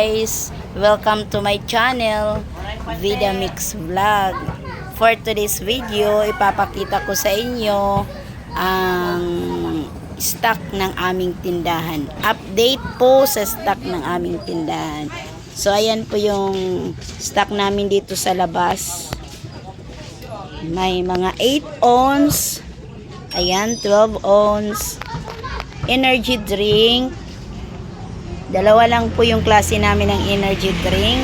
guys! Welcome to my channel, Vida Mix Vlog. For today's video, ipapakita ko sa inyo ang stock ng aming tindahan. Update po sa stock ng aming tindahan. So ayan po yung stock namin dito sa labas. May mga 8 ounce, ayan, 12 ounce, energy drink. Dalawa lang po yung klase namin ng energy drink.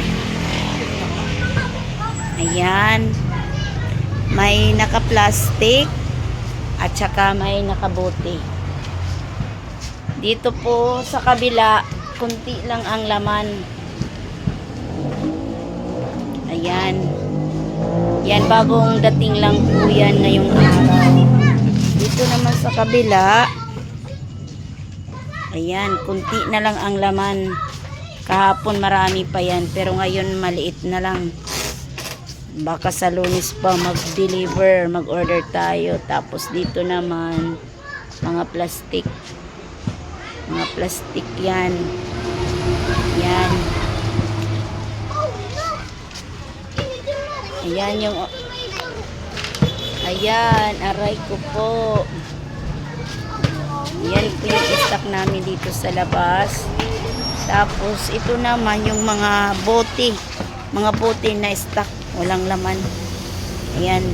Ayan. May naka-plastic at saka may nakabote. Dito po sa kabila, kunti lang ang laman. Ayan. Yan, bagong dating lang po yan ngayong araw. Dito naman sa kabila, ayan, kunti na lang ang laman. Kahapon marami pa yan, pero ngayon maliit na lang. Baka sa Lunes pa mag-deliver, mag-order tayo. Tapos dito naman, mga plastic. Mga plastic yan. Yan. Ayan yung... Ayan, aray ko po. Yan po yung stock namin dito sa labas. Tapos ito naman yung mga bote. Mga bote na stock. Walang laman. Ayan.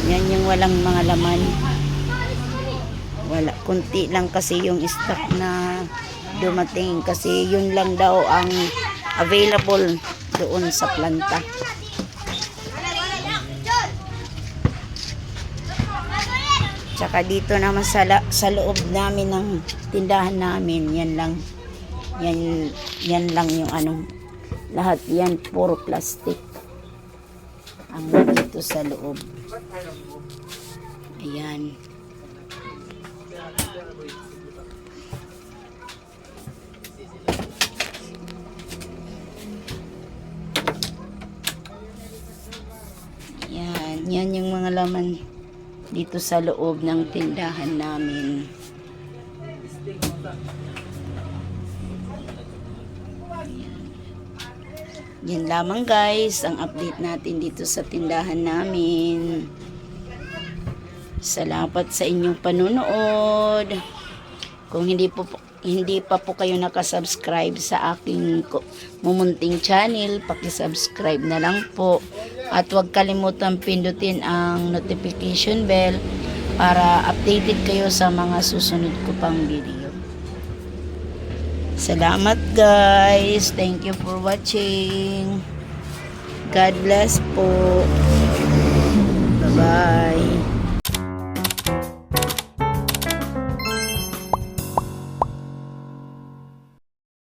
Yan yung walang mga laman. Wala. Kunti lang kasi yung stock na dumating. Kasi yun lang daw ang available doon sa planta. Tsaka dito naman sa loob namin ng tindahan namin, yan lang. Yan lang yung ano. Lahat yan puro plastic. Ang dito sa loob. Ayan. Yan yung mga laman dito sa loob ng tindahan namin. Yan lamang guys, ang update natin dito sa tindahan namin. Salamat sa inyong panunood. Kung hindi pa po kayo nakasubscribe sa aking mumunting channel, paki-subscribe na lang po. At huwag kalimutan pindutin ang notification bell para updated kayo sa mga susunod ko pang video. Salamat guys. Thank you for watching. God bless po. Bye-bye.